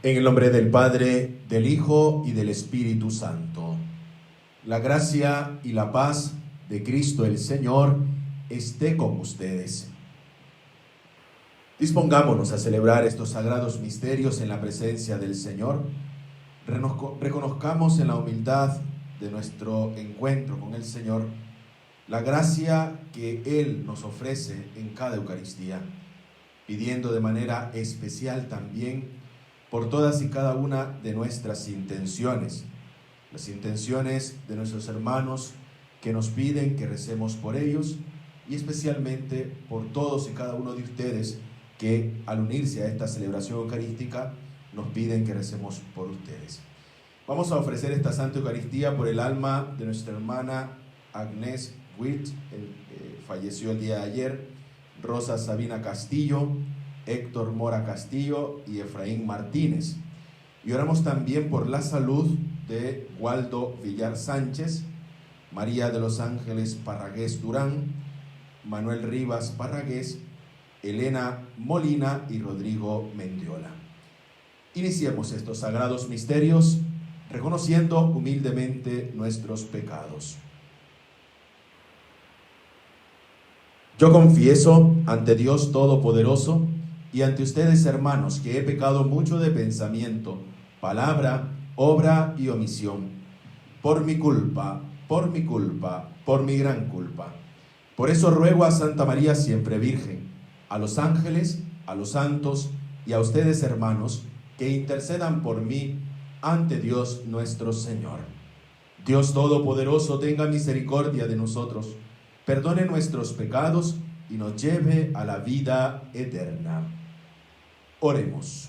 En el nombre del Padre, del Hijo y del Espíritu Santo. La gracia y la paz de Cristo el Señor esté con ustedes. Dispongámonos a celebrar estos sagrados misterios en la presencia del Señor. Reconozcamos en la humildad de nuestro encuentro con el Señor la gracia que Él nos ofrece en cada Eucaristía, pidiendo de manera especial también por todas y cada una de nuestras intenciones, las intenciones de nuestros hermanos que nos piden que recemos por ellos y especialmente por todos y cada uno de ustedes que al unirse a esta celebración eucarística nos piden que recemos por ustedes. Vamos a ofrecer esta Santa Eucaristía por el alma de nuestra hermana Agnès Witt, falleció el día de ayer, Rosa Sabina Castillo, Héctor Mora Castillo y Efraín Martínez. Y oramos también por la salud de Waldo Villar Sánchez, María de los Ángeles Parragués Durán, Manuel Rivas Parragués, Elena Molina y Rodrigo Mendiola. Iniciemos estos sagrados misterios reconociendo humildemente nuestros pecados. Yo confieso ante Dios Todopoderoso y ante ustedes, hermanos, que he pecado mucho de pensamiento, palabra, obra y omisión, por mi culpa, por mi gran culpa. Por eso ruego a Santa María siempre Virgen, a los ángeles, a los santos y a ustedes, hermanos, que intercedan por mí ante Dios nuestro Señor. Dios Todopoderoso tenga misericordia de nosotros, perdone nuestros pecados y nos lleve a la vida eterna. Oremos.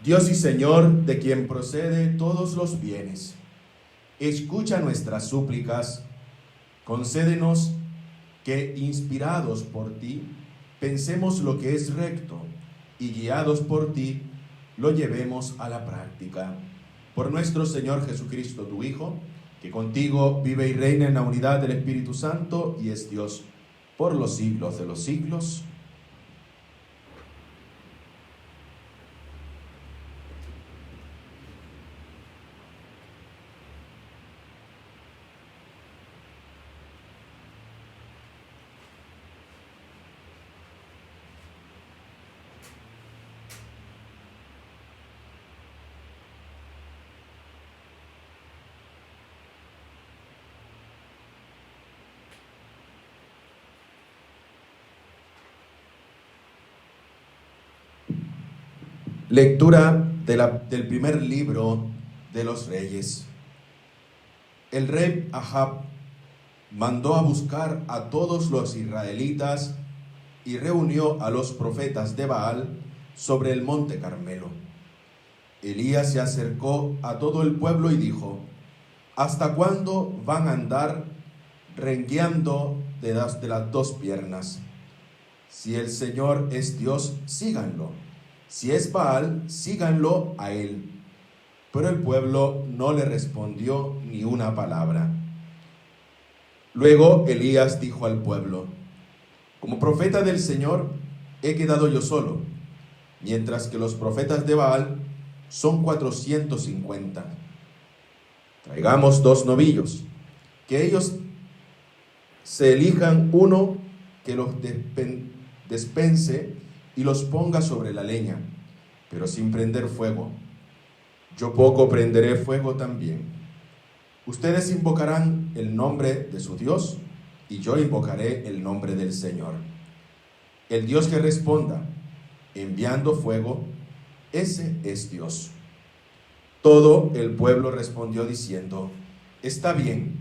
Dios y Señor, de quien procede todos los bienes, escucha nuestras súplicas, concédenos que, inspirados por ti, pensemos lo que es recto y guiados por ti, lo llevemos a la práctica. Por nuestro Señor Jesucristo, tu Hijo, que contigo vive y reina en la unidad del Espíritu Santo y es Dios por los siglos de los siglos. Lectura del primer libro de los Reyes. El rey Ahab mandó a buscar a todos los israelitas y reunió a los profetas de Baal sobre el monte Carmelo. Elías se acercó a todo el pueblo y dijo: ¿hasta cuándo van a andar rengueando de las dos piernas? Si el Señor es Dios, síganlo. Si es Baal, síganlo a él. Pero el pueblo no le respondió ni una palabra. Luego Elías dijo al pueblo: como profeta del Señor he quedado yo solo, mientras que los profetas de Baal son 450. Traigamos 2 novillos, que ellos se elijan uno que los despense y los ponga sobre la leña, pero sin prender fuego. Yo poco prenderé fuego también. Ustedes invocarán el nombre de su Dios, y yo invocaré el nombre del Señor. El Dios que responda, enviando fuego, ese es Dios. Todo el pueblo respondió diciendo: está bien.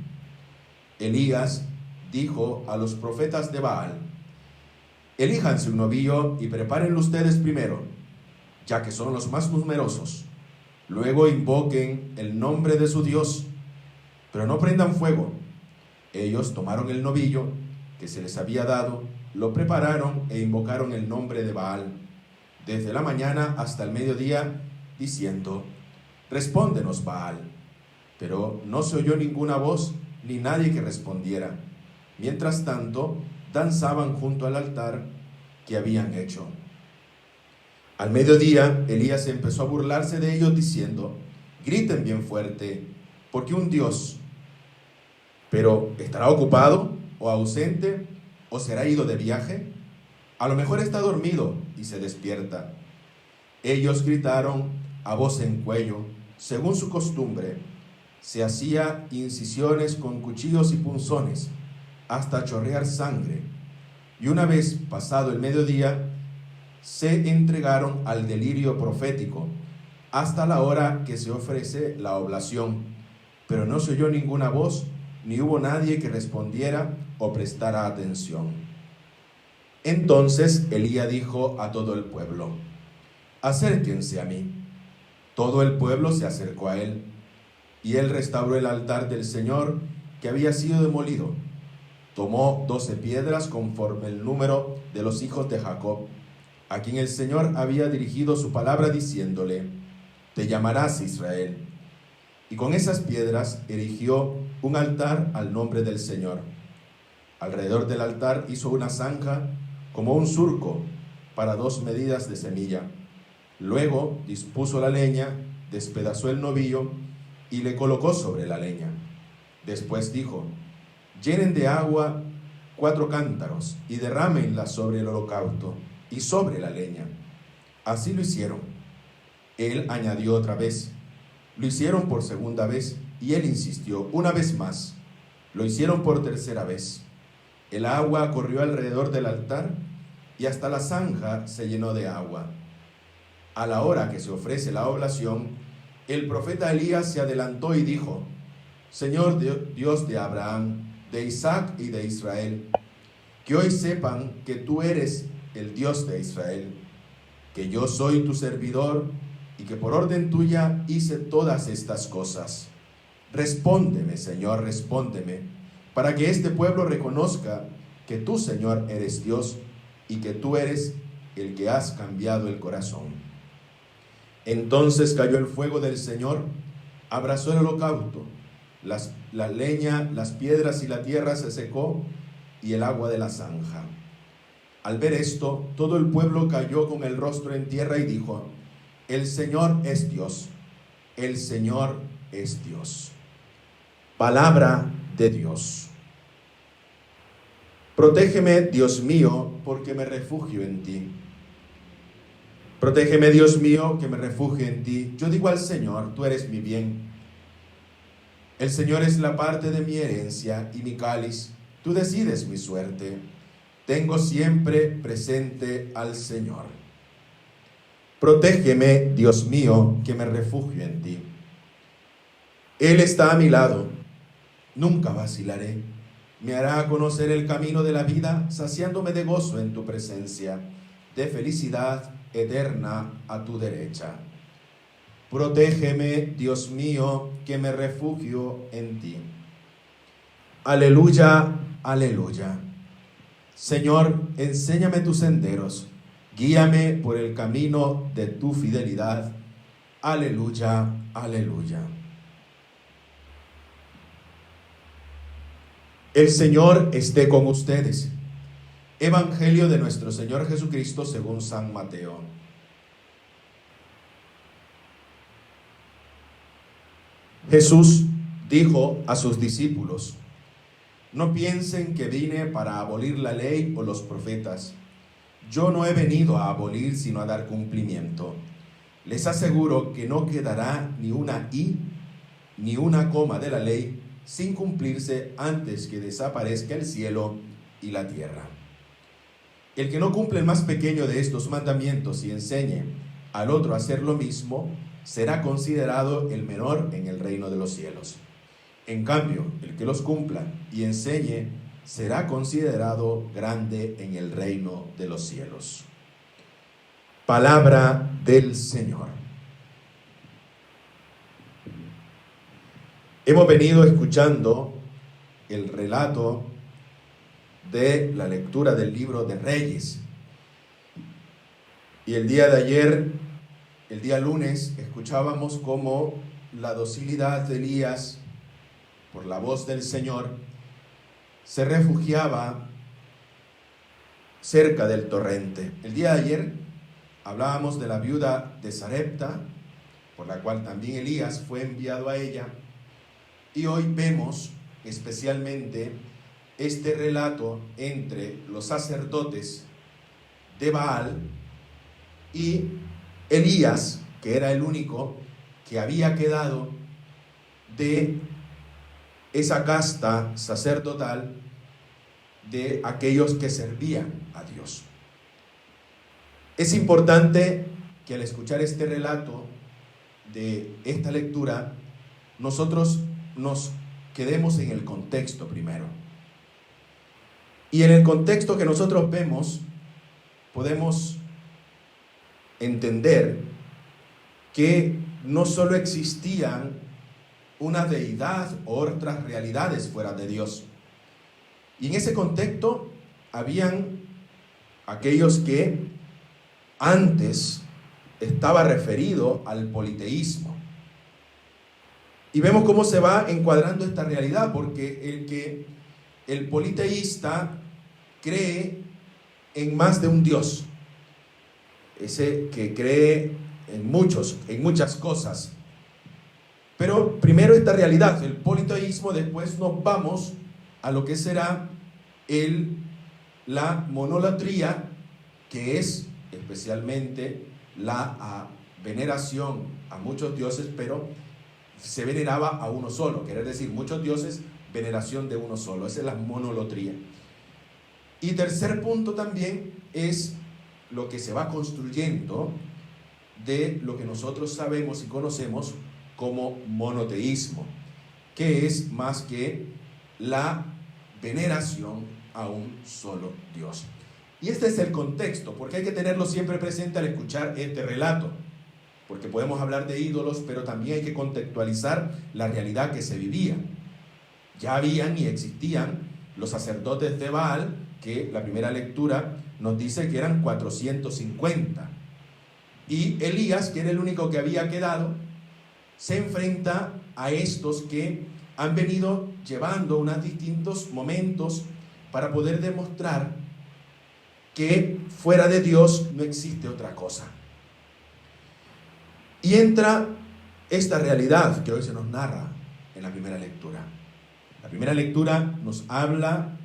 Elías dijo a los profetas de Baal: elíjanse un novillo y prepárenlo ustedes primero, ya que son los más numerosos. Luego invoquen el nombre de su Dios, pero no prendan fuego. Ellos tomaron el novillo que se les había dado, lo prepararon e invocaron el nombre de Baal, desde la mañana hasta el mediodía, diciendo: respóndenos, Baal. Pero no se oyó ninguna voz ni nadie que respondiera. Mientras tanto, danzaban junto al altar que habían hecho. Al mediodía, Elías empezó a burlarse de ellos diciendo: griten bien fuerte, porque un Dios, pero ¿estará ocupado o ausente o será ido de viaje? A lo mejor está dormido y se despierta. Ellos gritaron a voz en cuello, según su costumbre. Se hacía incisiones con cuchillos y punzones, hasta chorrear sangre. Y una vez pasado el mediodía, se entregaron al delirio profético, hasta la hora que se ofrece la oblación. Pero no se oyó ninguna voz, ni hubo nadie que respondiera o prestara atención. Entonces Elías dijo a todo el pueblo: acérquense a mí. Todo el pueblo se acercó a él, y él restauró el altar del Señor que había sido demolido. Tomó 12 piedras conforme el número de los hijos de Jacob, a quien el Señor había dirigido su palabra diciéndole: te llamarás Israel. Y con esas piedras erigió un altar al nombre del Señor. Alrededor del altar hizo una zanja como un surco para 2 medidas de semilla. Luego dispuso la leña, despedazó el novillo y le colocó sobre la leña. Después dijo: llenen de agua 4 cántaros y derrámenla sobre el holocausto y sobre la leña. Así lo hicieron. Él añadió otra vez. Lo hicieron por segunda vez y él insistió una vez más. Lo hicieron por tercera vez. El agua corrió alrededor del altar y hasta la zanja se llenó de agua. A la hora que se ofrece la oblación, el profeta Elías se adelantó y dijo: Señor Dios de Abraham, de Isaac y de Israel, que hoy sepan que tú eres el Dios de Israel, que yo soy tu servidor y que por orden tuya hice todas estas cosas. Respóndeme, Señor, respóndeme, para que este pueblo reconozca que tú, Señor, eres Dios y que tú eres el que has cambiado el corazón. Entonces cayó el fuego del Señor, abrazó el holocausto, la leña, las piedras y la tierra se secó y el agua de la zanja. Al ver esto, todo el pueblo cayó con el rostro en tierra y dijo: el Señor es Dios, el Señor es Dios. Palabra de Dios. Protégeme, Dios mío, porque me refugio en ti. Protégeme, Dios mío, que me refugio en ti. Yo digo al Señor: tú eres mi bien. El Señor es la parte de mi herencia y mi cáliz. Tú decides mi suerte. Tengo siempre presente al Señor. Protégeme, Dios mío, que me refugio en ti. Él está a mi lado. Nunca vacilaré. Me hará conocer el camino de la vida, saciándome de gozo en tu presencia, de felicidad eterna a tu derecha. Protégeme, Dios mío, que me refugio en ti. Aleluya, aleluya. Señor, enséñame tus senderos, guíame por el camino de tu fidelidad. Aleluya, aleluya. El Señor esté con ustedes. Evangelio de nuestro Señor Jesucristo según San Mateo. Jesús dijo a sus discípulos: no piensen que vine para abolir la ley o los profetas. Yo no he venido a abolir, sino a dar cumplimiento. Les aseguro que no quedará ni una i ni una coma de la ley sin cumplirse antes que desaparezca el cielo y la tierra. El que no cumple el más pequeño de estos mandamientos y enseñe al otro a hacer lo mismo, será considerado el menor en el reino de los cielos. En cambio, el que los cumpla y enseñe será considerado grande en el reino de los cielos. Palabra del Señor. Hemos venido escuchando el relato de la lectura del libro de Reyes. Y el día de ayer, el día lunes, escuchábamos cómo la docilidad de Elías, por la voz del Señor, se refugiaba cerca del torrente. El día de ayer hablábamos de la viuda de Sarepta, por la cual también Elías fue enviado a ella. Y hoy vemos especialmente este relato entre los sacerdotes de Baal y Elías, que era el único que había quedado de esa casta sacerdotal de aquellos que servían a Dios. Es importante que al escuchar este relato de esta lectura, nosotros nos quedemos en el contexto primero. Y en el contexto que nosotros vemos, podemos entender que no solo existían una deidad o otras realidades fuera de Dios. Y en ese contexto habían aquellos que antes estaba referido al politeísmo. Y vemos cómo se va encuadrando esta realidad, porque el politeísta cree en más de un Dios. Ese que cree en muchas cosas. Pero primero esta realidad, el politeísmo, después nos vamos a lo que será la monolatría, que es especialmente la veneración a muchos dioses, pero se veneraba a uno solo, quiere decir muchos dioses, veneración de uno solo. Esa es la monolatría. Y tercer punto también es lo que se va construyendo de lo que nosotros sabemos y conocemos como monoteísmo, que es más que la veneración a un solo Dios. Y este es el contexto, porque hay que tenerlo siempre presente al escuchar este relato, porque podemos hablar de ídolos, pero también hay que contextualizar la realidad que se vivía. Ya habían y existían los sacerdotes de Baal, que la primera lectura nos dice que eran 450. Y Elías, que era el único que había quedado, se enfrenta a estos que han venido llevando unos distintos momentos para poder demostrar que fuera de Dios no existe otra cosa. Y entra esta realidad que hoy se nos narra en la primera lectura. La primera lectura nos habla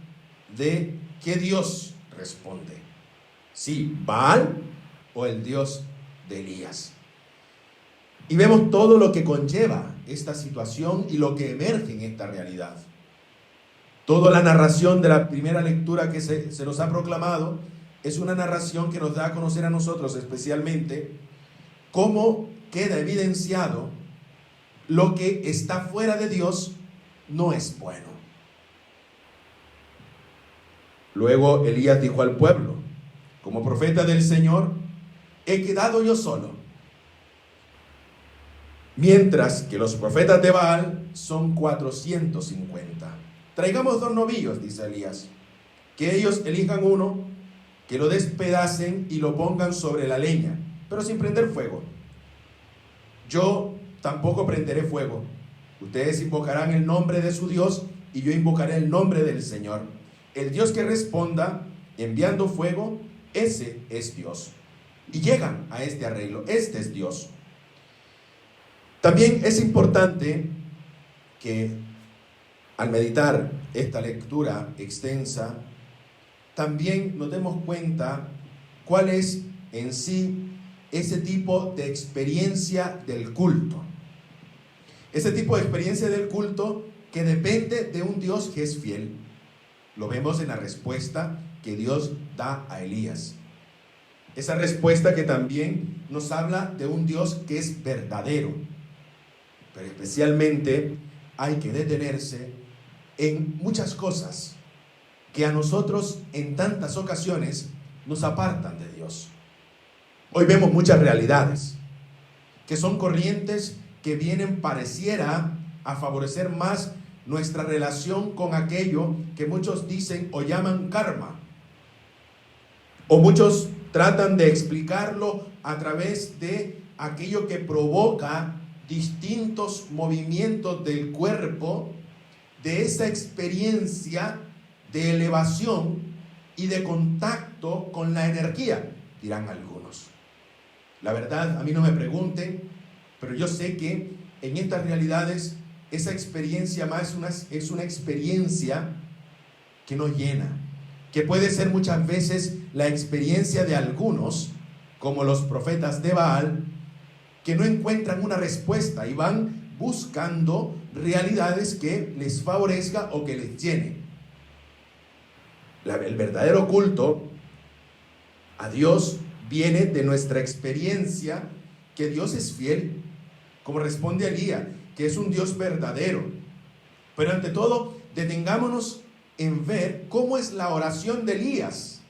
de qué Dios responde. Si Baal o el Dios de Elías. Y vemos todo lo que conlleva esta situación y lo que emerge en esta realidad. Toda la narración de la primera lectura que se nos ha proclamado es una narración que nos da a conocer a nosotros especialmente cómo queda evidenciado lo que está fuera de Dios no es bueno. Luego Elías dijo al pueblo: como profeta del Señor he quedado yo solo, mientras que los profetas de Baal son 450. Traigamos 2 novillos, dice Elías, que ellos elijan uno, que lo despedacen y lo pongan sobre la leña, pero sin prender fuego. Yo tampoco prenderé fuego. Ustedes invocarán el nombre de su Dios y yo invocaré el nombre del Señor. El Dios que responda enviando fuego, ese es Dios. Y llegan a este arreglo. Este es Dios. También es importante que al meditar esta lectura extensa, también nos demos cuenta cuál es en sí ese tipo de experiencia del culto. Ese tipo de experiencia del culto que depende de un Dios que es fiel. Lo vemos en la respuesta que Dios da a Elías. Esa respuesta que también nos habla de un Dios que es verdadero. Pero especialmente hay que detenerse en muchas cosas que a nosotros en tantas ocasiones nos apartan de Dios. Hoy vemos muchas realidades que son corrientes que vienen pareciera a favorecer más nuestra relación con aquello que muchos dicen o llaman karma. O muchos tratan de explicarlo a través de aquello que provoca distintos movimientos del cuerpo, de esa experiencia de elevación y de contacto con la energía, dirán algunos. La verdad, a mí no me pregunten, pero yo sé que en estas realidades esa experiencia más es una experiencia que nos llena, que puede ser muchas veces la experiencia de algunos, como los profetas de Baal, que no encuentran una respuesta y van buscando realidades que les favorezca o que les llene. El verdadero culto a Dios viene de nuestra experiencia que Dios es fiel, como responde Elías, que es un Dios verdadero. Pero ante todo, detengámonos en ver cómo es la oración de Elías.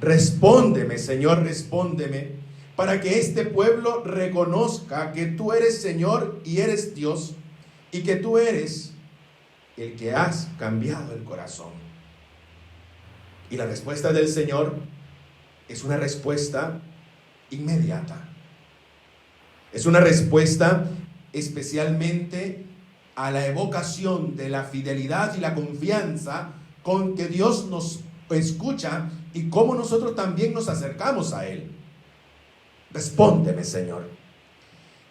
Respóndeme, Señor, respóndeme, para que este pueblo reconozca que tú eres Señor y eres Dios, y que tú eres el que has cambiado el corazón. Y la respuesta del Señor es una respuesta inmediata. Es una respuesta especialmente a la evocación de la fidelidad y la confianza con que Dios nos escucha y cómo nosotros también nos acercamos a Él. Respóndeme, Señor.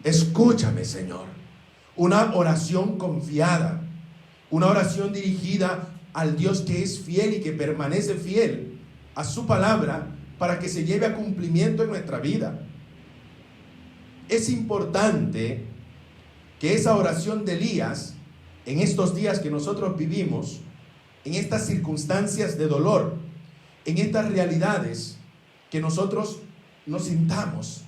Escúchame, Señor. Una oración confiada, una oración dirigida al Dios que es fiel y que permanece fiel a su palabra para que se lleve a cumplimiento en nuestra vida. Es importante que esa oración de Elías, en estos días que nosotros vivimos, en estas circunstancias de dolor, en estas realidades, que nosotros nos sintamos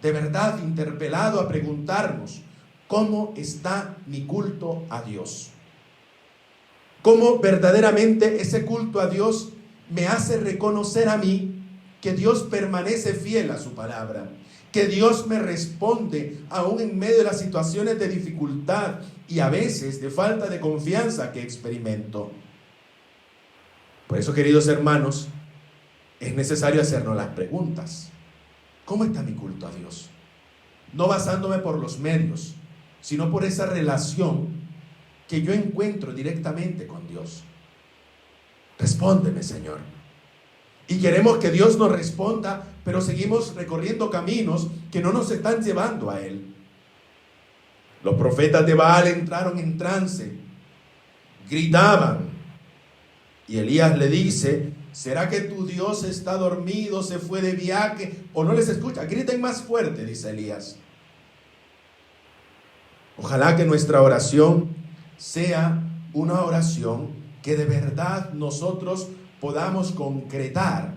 de verdad interpelados a preguntarnos: ¿cómo está mi culto a Dios? ¿Cómo verdaderamente ese culto a Dios me hace reconocer a mí que Dios permanece fiel a su palabra? Que Dios me responde aún en medio de las situaciones de dificultad y a veces de falta de confianza que experimento. Por eso, queridos hermanos, es necesario hacernos las preguntas. ¿Cómo está mi culto a Dios? No basándome por los medios, sino por esa relación que yo encuentro directamente con Dios. Respóndeme, Señor. Y queremos que Dios nos responda, pero seguimos recorriendo caminos que no nos están llevando a Él. Los profetas de Baal entraron en trance, gritaban, y Elías le dice: ¿será que tu Dios está dormido, se fue de viaje o no les escucha? Griten más fuerte, dice Elías. Ojalá que nuestra oración sea una oración que de verdad nosotros podamos concretar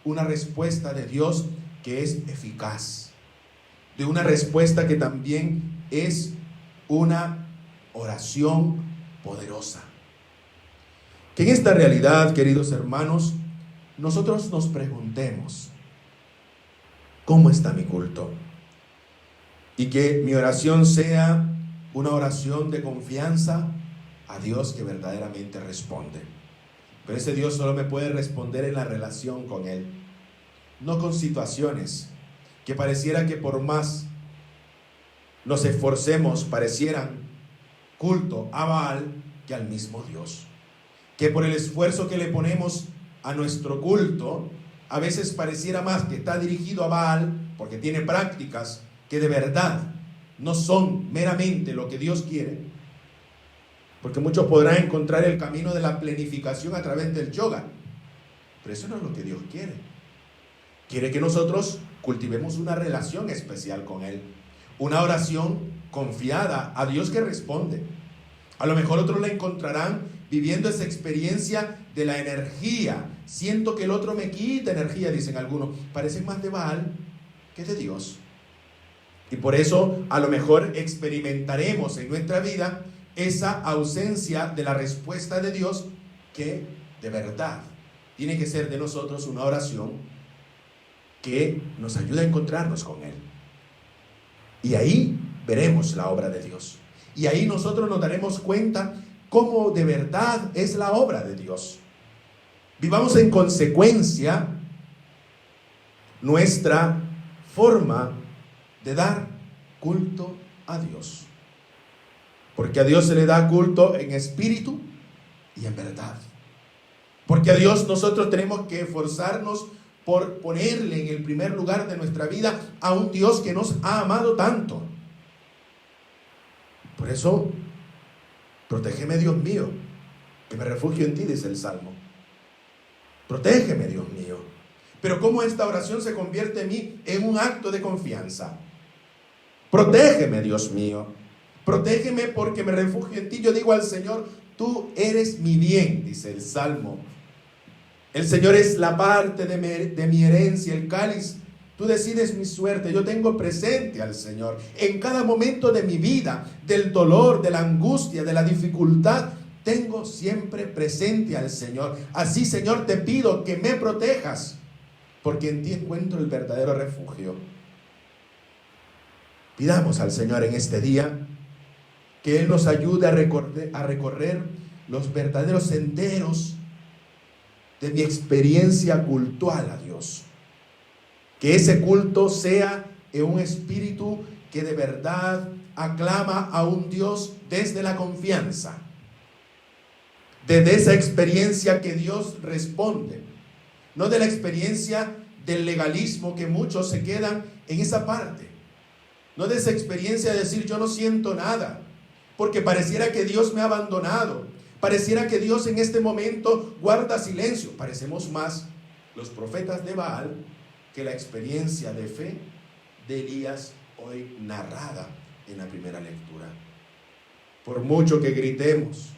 una respuesta de Dios que es eficaz, de una respuesta que también es una oración poderosa. Que en esta realidad, queridos hermanos, nosotros nos preguntemos: ¿cómo está mi culto? Y que mi oración sea una oración de confianza a Dios que verdaderamente responde. Pero ese Dios solo me puede responder en la relación con Él, no con situaciones que pareciera que por más nos esforcemos parecieran culto a Baal que al mismo Dios. Que por el esfuerzo que le ponemos a nuestro culto, a veces pareciera más que está dirigido a Baal, porque tiene prácticas que de verdad no son meramente lo que Dios quiere. Porque muchos podrán encontrar el camino de la planificación a través del yoga, pero eso no es lo que Dios quiere. Quiere que nosotros cultivemos una relación especial con Él, una oración confiada a Dios que responde. A lo mejor otros la encontrarán viviendo esa experiencia de la energía. Siento que el otro me quita energía, dicen algunos. Parecen más de Baal que de Dios. Y por eso a lo mejor experimentaremos en nuestra vida esa ausencia de la respuesta de Dios, que de verdad tiene que ser de nosotros una oración que nos ayude a encontrarnos con Él. Y ahí veremos la obra de Dios. Y ahí nosotros nos daremos cuenta cómo de verdad es la obra de Dios. Vivamos en consecuencia nuestra forma de dar culto a Dios. Porque a Dios se le da culto en espíritu y en verdad. Porque a Dios nosotros tenemos que esforzarnos por ponerle en el primer lugar de nuestra vida a un Dios que nos ha amado tanto. Por eso, protégeme, Dios mío, que me refugio en ti, dice el Salmo. Protégeme, Dios mío. Pero ¿cómo esta oración se convierte en mí en un acto de confianza? Protégeme, Dios mío. Protégeme porque me refugio en ti. Yo digo al Señor, tú eres mi bien, dice el Salmo. El Señor es la parte de mi herencia, el cáliz. Tú decides mi suerte. Yo tengo presente al Señor en cada momento de mi vida, del dolor, de la angustia, de la dificultad. Tengo siempre presente al Señor. Así, Señor, te pido que me protejas, porque en ti encuentro el verdadero refugio. Pidamos al Señor en este día que Él nos ayude a recorrer los verdaderos senderos de mi experiencia cultual a Dios. Que ese culto sea en un espíritu que de verdad aclama a un Dios desde la confianza, desde esa experiencia que Dios responde, no de la experiencia del legalismo que muchos se quedan en esa parte, no de esa experiencia de decir yo no siento nada, porque pareciera que Dios me ha abandonado, pareciera que Dios en este momento guarda silencio. Parecemos más los profetas de Baal que la experiencia de fe de Elías hoy narrada en la primera lectura. Por mucho que gritemos,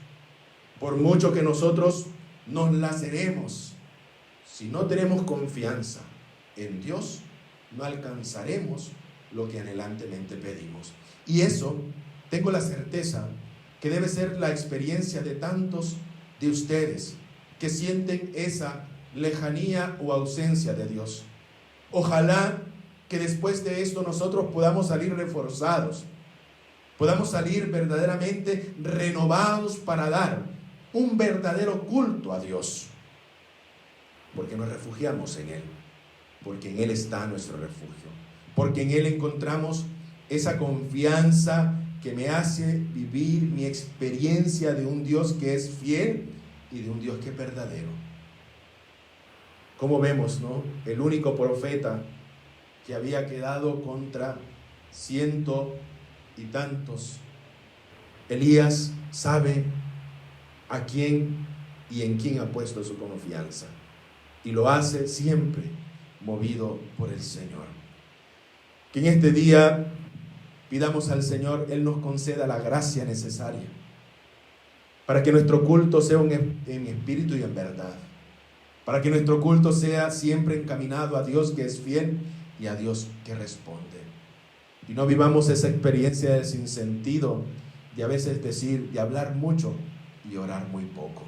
por mucho que nosotros nos laceremos, si no tenemos confianza en Dios, no alcanzaremos lo que anhelantemente pedimos. Y eso, tengo la certeza que debe ser la experiencia de tantos de ustedes que sienten esa lejanía o ausencia de Dios. Ojalá que después de esto nosotros podamos salir reforzados, podamos salir verdaderamente renovados para dar un verdadero culto a Dios, porque nos refugiamos en Él, porque en Él está nuestro refugio, porque en Él encontramos esa confianza que me hace vivir mi experiencia de un Dios que es fiel y de un Dios que es verdadero. Como vemos, ¿no? El único profeta que había quedado contra ciento y tantos, Elías sabe a quién y en quién ha puesto su confianza, y lo hace siempre movido por el Señor. Que en este día pidamos al Señor, Él nos conceda la gracia necesaria para que nuestro culto sea en espíritu y en verdad, para que nuestro culto sea siempre encaminado a Dios que es fiel y a Dios que responde. Y no vivamos esa experiencia del sinsentido de a veces decir, de hablar mucho y orar muy poco,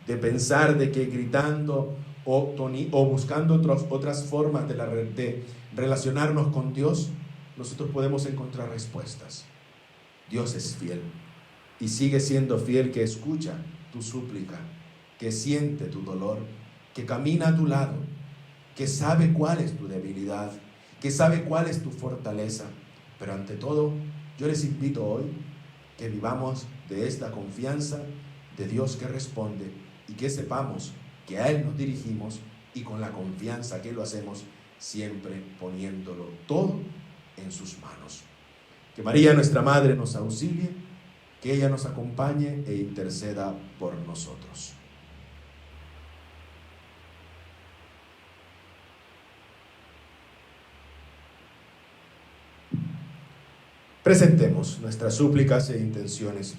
de pensar de que gritando o buscando otras formas de relacionarnos con Dios, nosotros podemos encontrar respuestas. Dios es fiel y sigue siendo fiel, que escucha tu súplica, que siente tu dolor, que camina a tu lado, que sabe cuál es tu debilidad, que sabe cuál es tu fortaleza. Pero ante todo, yo les invito hoy que vivamos de esta confianza de Dios que responde, y que sepamos que a Él nos dirigimos, y con la confianza que lo hacemos, siempre poniéndolo todo en sus manos. Que María, nuestra Madre, nos auxilie, que ella nos acompañe e interceda por nosotros. Presentemos nuestras súplicas e intenciones.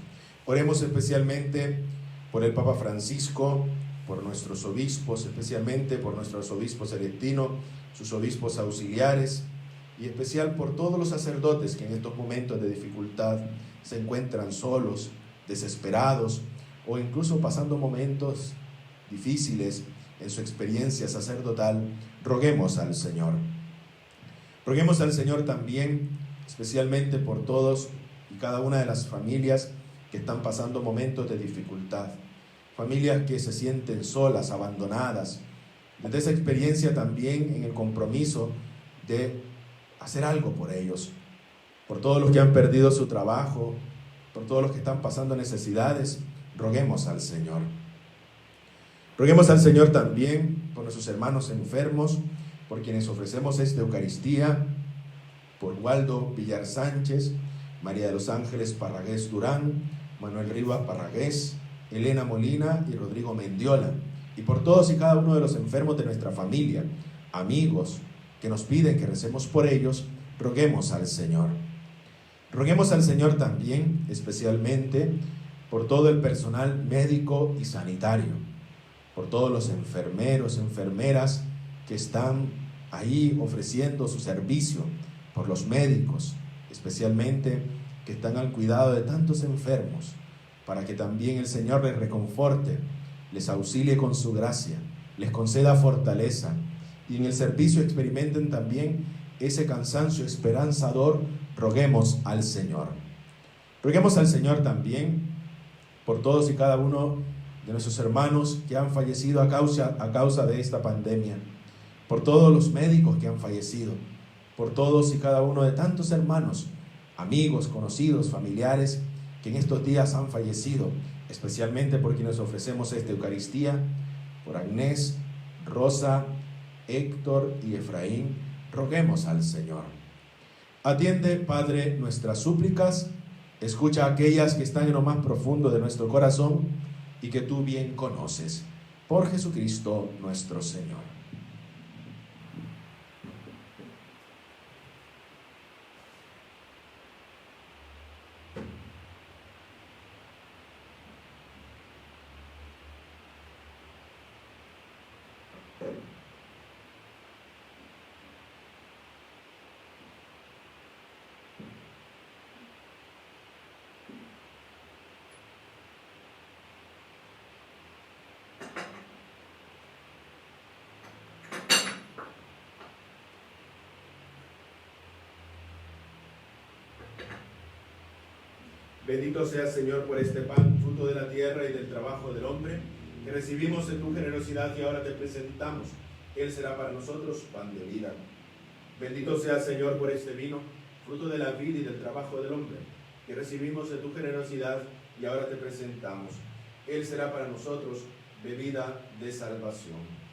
Oremos especialmente por el Papa Francisco, por nuestros obispos, especialmente por nuestro arzobispo Celestino, sus obispos auxiliares, y especial por todos los sacerdotes que en estos momentos de dificultad se encuentran solos, desesperados, o incluso pasando momentos difíciles en su experiencia sacerdotal. Roguemos al Señor. Roguemos al Señor también, especialmente por todos y cada una de las familias que están pasando momentos de dificultad, familias que se sienten solas, abandonadas. Desde esa experiencia también en el compromiso de hacer algo por ellos, por todos los que han perdido su trabajo, por todos los que están pasando necesidades. Roguemos al Señor. Roguemos al Señor también por nuestros hermanos enfermos, por quienes ofrecemos esta Eucaristía, por Waldo Villar Sánchez, María de los Ángeles Parragués Durán, Manuel Rivas Parragués, Elena Molina y Rodrigo Mendiola, y por todos y cada uno de los enfermos de nuestra familia, amigos que nos piden que recemos por ellos. Roguemos al Señor. Roguemos al Señor también, especialmente, por todo el personal médico y sanitario, por todos los enfermeros, enfermeras que están ahí ofreciendo su servicio, por los médicos, especialmente, que están al cuidado de tantos enfermos, para que también el Señor les reconforte, les auxilie con su gracia, les conceda fortaleza, y en el servicio experimenten también ese cansancio esperanzador. Roguemos al Señor. Roguemos al Señor también por todos y cada uno de nuestros hermanos que han fallecido a causa de esta pandemia, por todos los médicos que han fallecido, por todos y cada uno de tantos hermanos, amigos, conocidos, familiares que en estos días han fallecido, especialmente por quienes ofrecemos esta Eucaristía, por Agnés, Rosa, Héctor y Efraín. Roguemos al Señor. Atiende, Padre, nuestras súplicas, escucha aquellas que están en lo más profundo de nuestro corazón y que tú bien conoces. Por Jesucristo nuestro Señor. Bendito seas, Señor, por este pan, fruto de la tierra y del trabajo del hombre, que recibimos en tu generosidad y ahora te presentamos. Él será para nosotros pan de vida. Bendito seas, Señor, por este vino, fruto de la vida y del trabajo del hombre, que recibimos en tu generosidad y ahora te presentamos. Él será para nosotros bebida de salvación.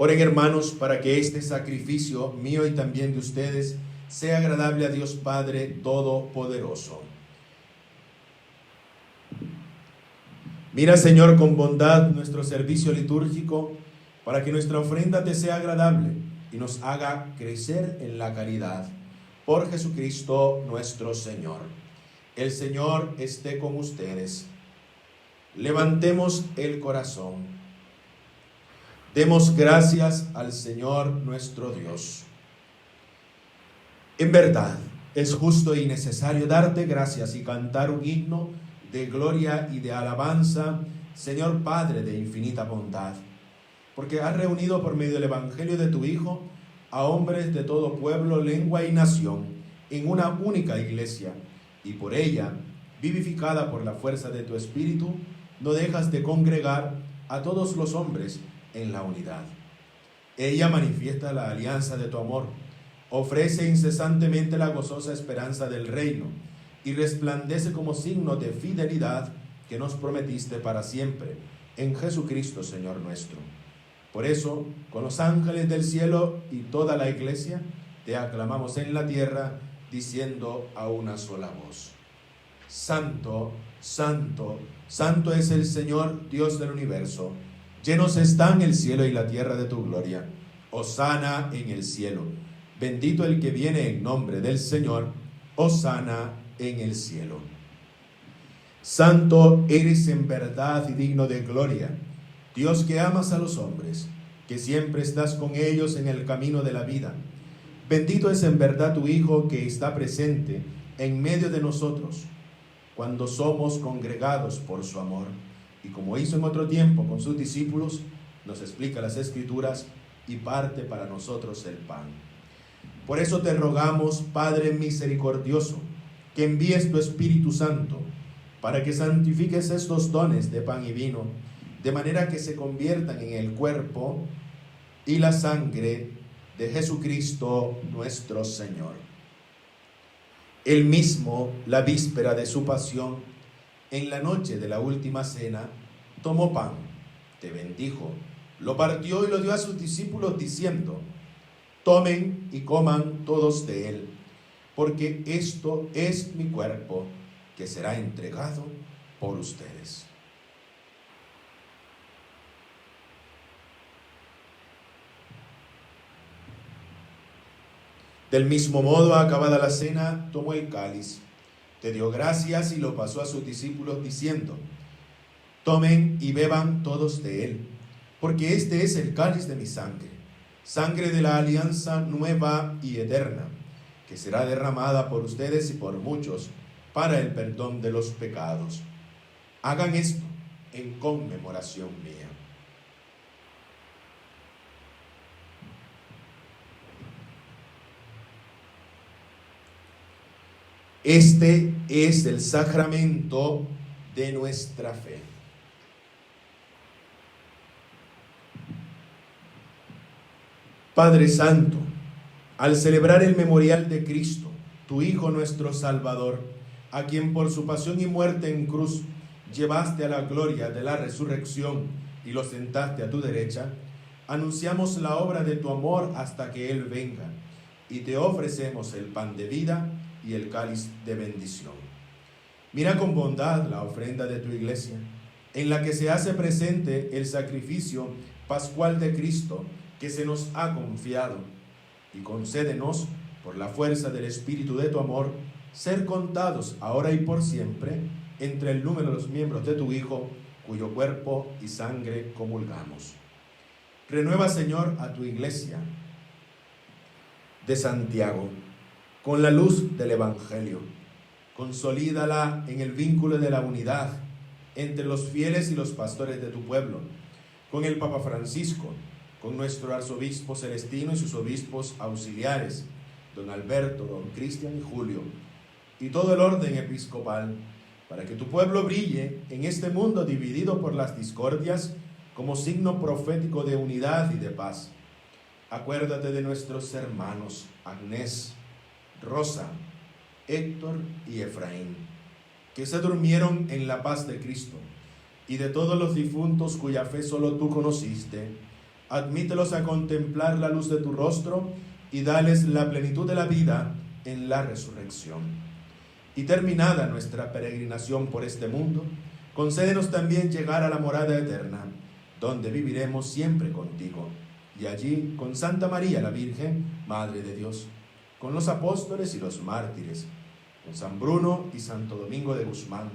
Oren, hermanos, para que este sacrificio mío y también de ustedes sea agradable a Dios Padre Todopoderoso. Mira, Señor, con bondad nuestro servicio litúrgico, para que nuestra ofrenda te sea agradable y nos haga crecer en la caridad. Por Jesucristo nuestro Señor. El Señor esté con ustedes. Levantemos el corazón. Demos gracias al Señor nuestro Dios. En verdad, es justo y necesario darte gracias y cantar un himno de gloria y de alabanza, Señor Padre de infinita bondad, porque has reunido por medio del Evangelio de tu Hijo a hombres de todo pueblo, lengua y nación en una única iglesia, y por ella, vivificada por la fuerza de tu Espíritu, no dejas de congregar a todos los hombres en la unidad. Ella manifiesta la alianza de tu amor, ofrece incesantemente la gozosa esperanza del reino y resplandece como signo de fidelidad que nos prometiste para siempre en Jesucristo Señor nuestro. Por eso, con los ángeles del cielo y toda la iglesia, te aclamamos en la tierra, diciendo a una sola voz: Santo, Santo, Santo es el Señor, Dios del universo. Llenos están el cielo y la tierra de tu gloria. Hosana en el cielo. Bendito el que viene en nombre del Señor. Hosana en el cielo. Santo eres en verdad y digno de gloria, Dios que amas a los hombres, que siempre estás con ellos en el camino de la vida. Bendito es en verdad tu Hijo, que está presente en medio de nosotros, cuando somos congregados por su amor. Y como hizo en otro tiempo con sus discípulos, nos explica las Escrituras y parte para nosotros el pan. Por eso te rogamos, Padre misericordioso, que envíes tu Espíritu Santo, para que santifiques estos dones de pan y vino, de manera que se conviertan en el cuerpo y la sangre de Jesucristo nuestro Señor. Él mismo, la víspera de su pasión, en la noche de la última cena, tomó pan, te bendijo, lo partió y lo dio a sus discípulos diciendo: tomen y coman todos de él, porque esto es mi cuerpo, que será entregado por ustedes. Del mismo modo, acabada la cena, tomó el cáliz, te dio gracias y lo pasó a sus discípulos diciendo: tomen y beban todos de él, porque este es el cáliz de mi sangre, sangre de la alianza nueva y eterna, que será derramada por ustedes y por muchos para el perdón de los pecados. Hagan esto en conmemoración mía. Este es el sacramento de nuestra fe. Padre Santo, al celebrar el memorial de Cristo, tu Hijo nuestro Salvador, a quien por su pasión y muerte en cruz llevaste a la gloria de la resurrección y lo sentaste a tu derecha, anunciamos la obra de tu amor hasta que Él venga, y te ofrecemos el pan de vida y el cáliz de bendición. Mira con bondad la ofrenda de tu iglesia, en la que se hace presente el sacrificio pascual de Cristo que se nos ha confiado, y concédenos, por la fuerza del Espíritu de tu amor, ser contados ahora y por siempre entre el número de los miembros de tu Hijo, cuyo cuerpo y sangre comulgamos. Renueva, Señor, a tu iglesia de Santiago con la luz del Evangelio. Consolídala en el vínculo de la unidad entre los fieles y los pastores de tu pueblo, con el Papa Francisco, con nuestro arzobispo Celestino y sus obispos auxiliares, don Alberto, don Cristian y Julio, y todo el orden episcopal, para que tu pueblo brille en este mundo dividido por las discordias como signo profético de unidad y de paz. Acuérdate de nuestros hermanos Agnés, Rosa, Héctor y Efraín, que se durmieron en la paz de Cristo, y de todos los difuntos cuya fe solo tú conociste. Admítelos a contemplar la luz de tu rostro y dales la plenitud de la vida en la resurrección. Y terminada nuestra peregrinación por este mundo, concédenos también llegar a la morada eterna, donde viviremos siempre contigo, y allí con Santa María la Virgen, Madre de Dios, con los apóstoles y los mártires, con San Bruno y Santo Domingo de Guzmán,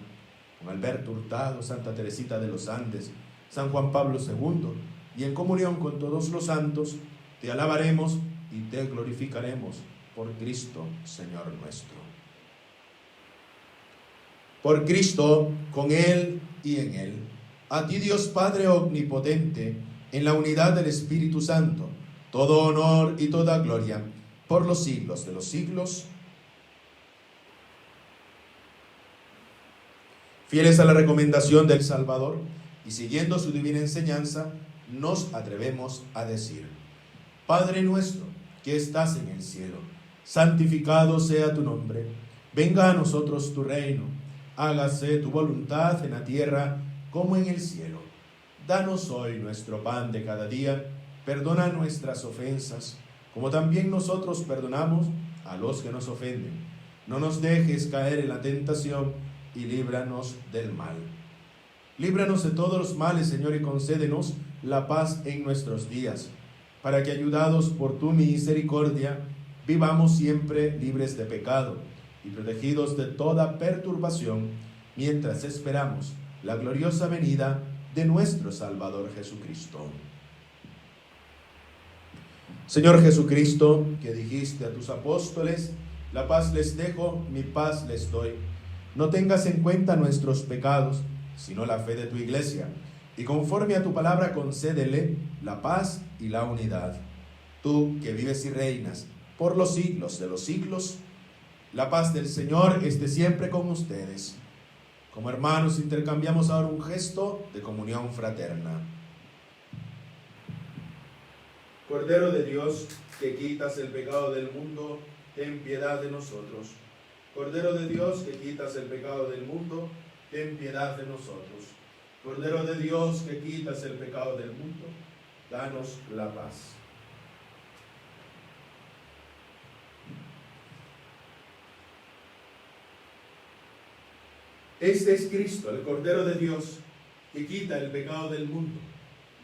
con Alberto Hurtado, Santa Teresita de los Andes, San Juan Pablo II, y en comunión con todos los santos, te alabaremos y te glorificaremos por Cristo, Señor nuestro. Por Cristo, con Él y en Él, a ti Dios Padre omnipotente, en la unidad del Espíritu Santo, todo honor y toda gloria, por los siglos de los siglos. Fieles a la recomendación del Salvador y siguiendo su divina enseñanza, nos atrevemos a decir: Padre nuestro, que estás en el cielo, santificado sea tu nombre. Venga a nosotros tu reino. Hágase tu voluntad en la tierra como en el cielo. Danos hoy nuestro pan de cada día. Perdona nuestras ofensas, como también nosotros perdonamos a los que nos ofenden. No nos dejes caer en la tentación y líbranos del mal. Líbranos de todos los males, Señor, y concédenos la paz en nuestros días, para que, ayudados por tu misericordia, vivamos siempre libres de pecado y protegidos de toda perturbación, mientras esperamos la gloriosa venida de nuestro Salvador Jesucristo. Señor Jesucristo, que dijiste a tus apóstoles: la paz les dejo, mi paz les doy. No tengas en cuenta nuestros pecados, sino la fe de tu iglesia, y conforme a tu palabra concédele la paz y la unidad. Tú que vives y reinas por los siglos de los siglos, la paz del Señor esté siempre con ustedes. Como hermanos intercambiamos ahora un gesto de comunión fraterna. Cordero de Dios, que quitas el pecado del mundo, ten piedad de nosotros. Cordero de Dios, que quitas el pecado del mundo, ten piedad de nosotros. Cordero de Dios, que quitas el pecado del mundo, danos la paz. Este es Cristo, el Cordero de Dios, que quita el pecado del mundo.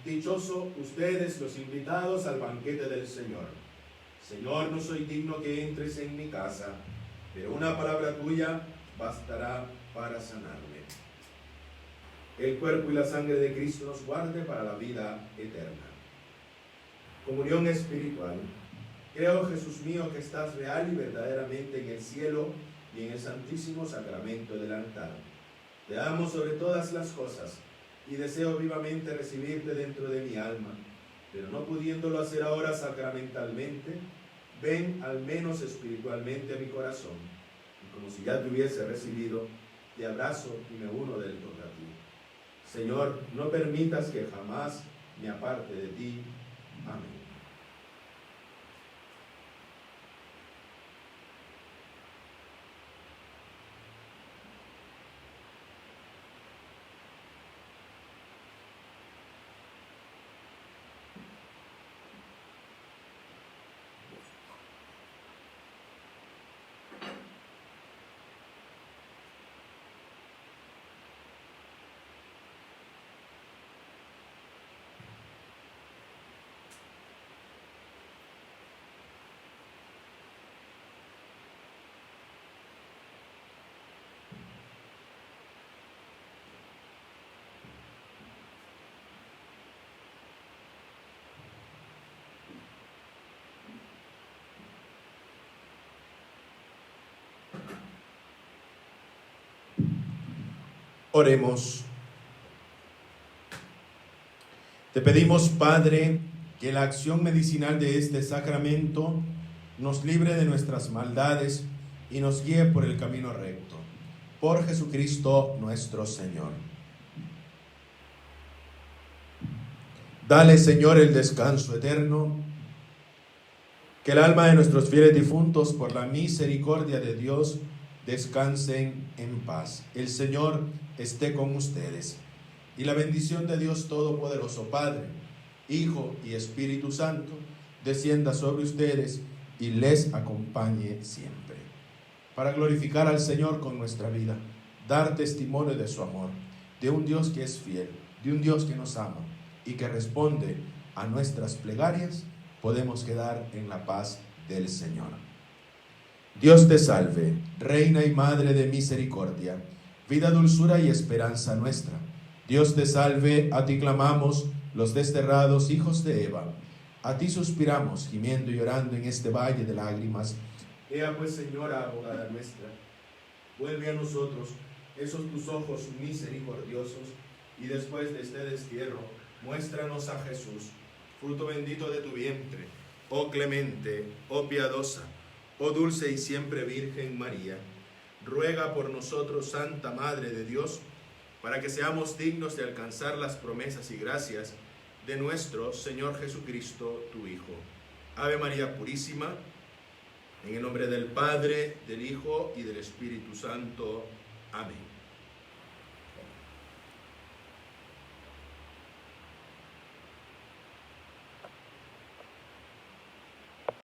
Dichosos ustedes los invitados al banquete del Señor. Señor, no soy digno que entres en mi casa, pero una palabra tuya bastará para sanarme. El cuerpo y la sangre de Cristo nos guarde para la vida eterna. Comunión espiritual. Creo, Jesús mío, que estás real y verdaderamente en el cielo y en el santísimo sacramento del altar. Te amo sobre todas las cosas y deseo vivamente recibirte dentro de mi alma, pero no pudiéndolo hacer ahora sacramentalmente, ven al menos espiritualmente a mi corazón, y como si ya te hubiese recibido, te abrazo y me uno del todo a ti. Señor, no permitas que jamás me aparte de ti. Amén. Oremos. Te pedimos, Padre, que la acción medicinal de este sacramento nos libre de nuestras maldades y nos guíe por el camino recto. Por Jesucristo nuestro Señor. Dale, Señor, el descanso eterno, que el alma de nuestros fieles difuntos, por la misericordia de Dios, descansen en paz. El Señor esté con ustedes. Y la bendición de Dios Todopoderoso, Padre, Hijo y Espíritu Santo, descienda sobre ustedes y les acompañe siempre. Para glorificar al Señor con nuestra vida, dar testimonio de su amor, de un Dios que es fiel, de un Dios que nos ama y que responde a nuestras plegarias, podemos quedar en la paz del Señor. Dios te salve, Reina y Madre de misericordia, vida, dulzura y esperanza nuestra. Dios te salve, a ti clamamos, los desterrados hijos de Eva. A ti suspiramos, gimiendo y llorando en este valle de lágrimas. Ea pues, Señora, abogada nuestra, vuelve a nosotros esos tus ojos misericordiosos, y después de este destierro, muéstranos a Jesús, fruto bendito de tu vientre, oh clemente, oh piadosa, oh dulce y siempre Virgen María. Ruega por nosotros, Santa Madre de Dios, para que seamos dignos de alcanzar las promesas y gracias de nuestro Señor Jesucristo, tu Hijo. Ave María Purísima, en el nombre del Padre, del Hijo y del Espíritu Santo. Amén.